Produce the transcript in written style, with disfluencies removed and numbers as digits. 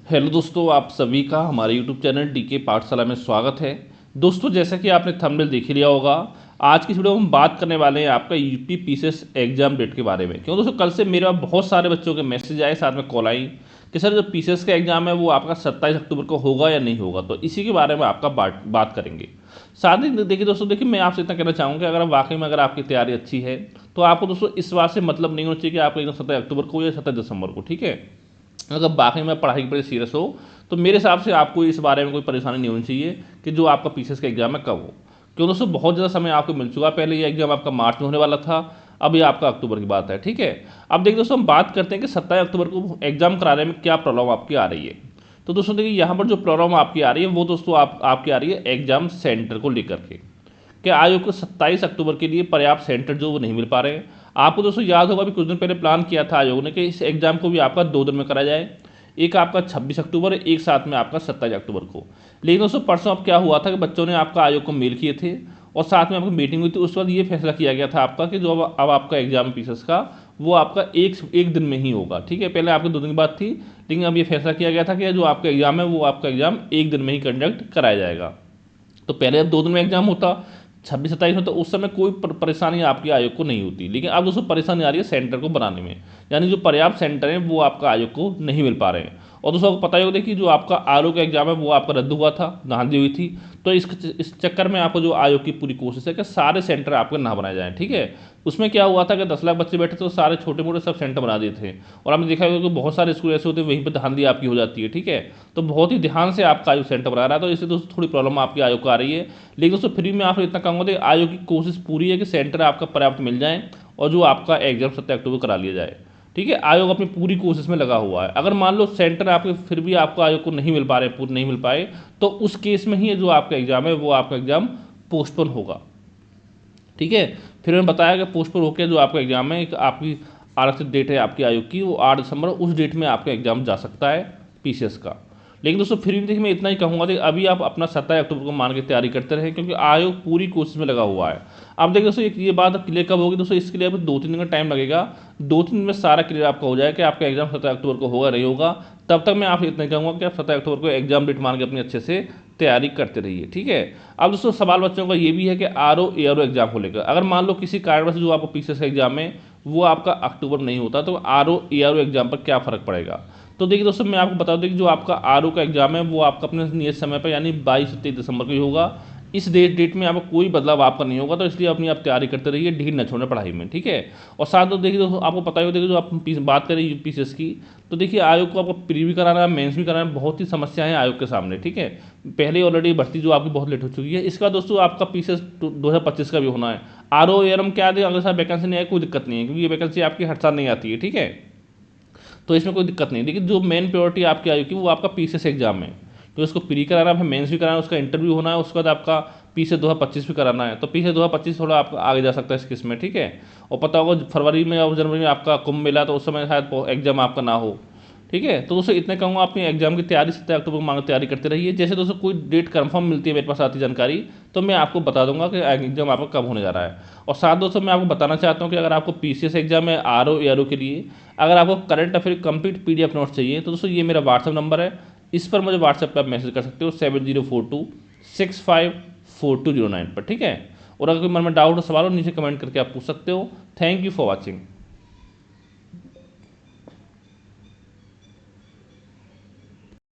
Hello दोस्तों, आप सभी का हमारे यूट्यूब चैनल डीके पाठशाला में स्वागत है। दोस्तों, जैसा कि आपने थंबनेल देख ही लिया होगा, आज की इस वीडियो में हम बात करने वाले हैं आपका यूपी पीसीएस एग्जाम डेट के बारे में। क्यों दोस्तों, कल से मेरे पास बहुत सारे बच्चों के मैसेज आए, साथ में कॉल आई कि सर जो पीसीएस का एग्जाम है वो आपका 27 अक्टूबर को होगा या नहीं होगा। तो इसी के बारे में आपका बात करेंगे। साथ ही देखिए दोस्तों, देखिए मैं आपसे इतना कहना चाहूँगा कि अगर वाकई में अगर आपकी तैयारी अच्छी है तो आपको दोस्तों इस बात से मतलब नहीं होना चाहिए कि आपका एग्जाम 27 अक्टूबर को या 27 दिसंबर को, ठीक है। अगर वाकई में पढ़ाई के प्रति सीरियस हो तो मेरे हिसाब से आपको इस बारे में कोई परेशानी नहीं होनी चाहिए कि जो आपका पीसीएस का एग्जाम है कब हो। क्यों दोस्तों, बहुत ज़्यादा समय आपको मिल चुका है। पहले ये एग्जाम आपका मार्च में होने वाला था, अब ये आपका अक्टूबर की बात है, ठीक है। अब देखिए दोस्तों, हम बात करते हैं कि 27 अक्टूबर को एग्जाम कराने में क्या प्रॉब्लम आपकी आ रही है। तो दोस्तों देखिए, यहाँ पर जो प्रॉब्लम आपकी आ रही है वो दोस्तों आपकी आ रही है एग्जाम सेंटर को लेकर के, कि आयोग को 27 अक्टूबर के लिए पर्याप्त सेंटर जो वो नहीं मिल पा रहे हैं। आपको दोस्तों याद होगा, भी कुछ दिन पहले प्लान किया था आयोग ने कि इस एग्जाम को भी आपका 2 दिन में कराया जाए, एक आपका 26 अक्टूबर, एक साथ में आपका 27 अक्टूबर को। लेकिन दोस्तों परसों अब क्या हुआ था कि बच्चों ने आपका आयोग को मेल किए थे और साथ में आपकी मीटिंग हुई थी। उसके बाद ये फैसला किया गया था आपका कि जो अब आपका एग्जाम पीसेस का वो आपका एक दिन में ही होगा, ठीक है। पहले आपके 2 दिन की बात थी, लेकिन अब ये फैसला किया गया था कि जो आपका एग्जाम है वो आपका एग्जाम एक दिन में ही कंडक्ट कराया जाएगा। तो पहले अब 2 दिन में एग्जाम होता 26-27 में, तो उस समय कोई परेशानी आपके आयोग को नहीं होती। लेकिन अब दोस्तों परेशानी आ रही है सेंटर को बनाने में, यानी जो पर्याप्त सेंटर हैं वो आपका आयोग को नहीं मिल पा रहे हैं। और दोस्तों आपको पता ही होगा, देखिए जो आपका आरओ का एग्जाम है वो आपका रद्द हुआ था, धांधली हुई थी। तो इस चक्कर में आपको जो आयोग की पूरी कोशिश है कि सारे सेंटर आपके ना बनाए जाएँ, ठीक है। उसमें क्या हुआ था कि 10 लाख बच्चे बैठे थे तो सारे छोटे मोटे सब सेंटर बना दिए थे। और आपने देखा होगा कि बहुत सारे स्कूल ऐसे होते हैं वहीं पर धांधली आपकी हो जाती है, ठीक है। तो बहुत ही ध्यान से आपका आयोग सेंटर बना रहा है, तो इससे दोस्तों थोड़ी प्रॉब्लम आपके आयोग को आ रही है। लेकिन दोस्तों फिर भी मैं आपको इतना कहूँगा कि आयोग की कोशिश पूरी है कि सेंटर आपका पर्याप्त मिल जाए और जो आपका एग्जाम 27 अक्टूबर करा लिया जाए, ठीक है। आयोग अपनी पूरी कोशिश में लगा हुआ है। अगर मान लो सेंटर आपके फिर भी आपको आयोग को नहीं मिल पा रहे, पूरे नहीं मिल पाए, तो उस केस में ही जो आपका एग्जाम है वो आपका एग्जाम पोस्टपोन होगा, ठीक है। फिर मैंने बताया कि पोस्टपोन होकर जो आपका एग्जाम है, एक आपकी आरक्षित डेट है आपकी आयोग की, वो 8 दिसंबर, उस डेट में आपका एग्जाम जा सकता है पीसीएस का। लेकिन दोस्तों फिर भी देखिए मैं इतना ही कहूँगा कि अभी आप अपना 27 अक्टूबर को मान के तैयारी करते रहें, क्योंकि आयोग पूरी कोशिश में लगा हुआ है। अब देखिए दोस्तों ये बात क्लियर कब होगी दोस्तों, इसके लिए अभी 2-3 दिन का टाइम लगेगा। 2-3 दिन में सारा क्लियर आपका हो जाएगा कि आपका एग्जाम 27 अक्टूबर को होगा नहीं होगा। तब तक मैं आपसे इतना ही कहूँगा कि आप 27 अक्टूबर को एग्जाम डेट मान के अपनी अच्छे से तैयारी करते रहिए, ठीक है। अब दोस्तों सवाल बच्चों का ये भी है कि आरओ एआरओ एग्जाम को लेकर, अगर मान लो किसी कारणवश जो आपको पीसीएस का एग्जाम है वो आपका अक्टूबर में नहीं होता, तो आरओ एआरओ एग्जाम पर क्या फ़र्क पड़ेगा। तो देखिए दोस्तों, मैं आपको बता दूं कि जो आपका आरओ का एग्जाम है वो आपका अपने नियत समय पर यानी 22 से 23 दिसंबर को ही होगा। इस डेट में आपको कोई बदलाव आपका नहीं होगा, तो इसलिए अपनी आप तैयारी करते रहिए, ढील न छोड़ना पढ़ाई में, ठीक है। और साथ में देखिए दोस्तों, आपको पता ही होगा, देखिए जो आप बात करें यूपीसीएस की, तो देखिए आयोग को आपको प्री भी कराना है, मेंस भी कराना है, बहुत ही समस्याएं हैं आयोग के सामने, ठीक है। पहले ऑलरेडी भर्ती जो आपकी बहुत लेट हो चुकी है, इसका दोस्तों आपका पीसीएस 2025 का भी होना है। आरओ एआरएम क्या दे, अगले साल वैकेंसी नहीं आए कोई दिक्कत नहीं है, क्योंकि ये वैकेंसी आपकी हर साल नहीं आती है, ठीक है। तो इसमें कोई दिक्कत नहीं। लेकिन जो मेन प्रायोरिटी आपकी आयोग की वो आपका पीसीएस एग्जाम है, तो उसको प्री कराना है, मेंस भी कराना है, उसका इंटरव्यू होना है, उसके बाद आपका पीसीएस 2025 भी कराना है। तो पीसीएस 2025 थोड़ा आपका आगे जा सकता है इस केस में, ठीक है। और पता होगा फरवरी में और जनवरी में आपका कुंभ मेला, तो उस समय शायद एग्जाम आपका ना हो, ठीक है। तो दोस्तों इतने कहूँगा, अपनी एग्जाम की तैयारी 27 अक्टूबर को मांग तैयारी करते रहिए। जैसे दोस्तों कोई डेट कंफर्म मिलती है मेरे पास आती जानकारी, तो मैं आपको बता दूंगा कि एग्जाम आपका कब होने जा रहा है। और साथ दोस्तों मैं आपको बताना चाहता हूँ कि अगर आपको पीसीएस एग्जाम है आरओ एआरओ के लिए, अगर आपको current affair complete PDF notes चाहिए, तो दोस्तों ये मेरा व्हाट्सअप नंबर है, इस पर मुझे व्हाट्सएप पर आप मैसेज कर सकते हो 7042654209 पर, ठीक है। और अगर कोई मन में डाउट हो, सवाल हो, नीचे कमेंट करके आप पूछ सकते हो। Thank you for watching.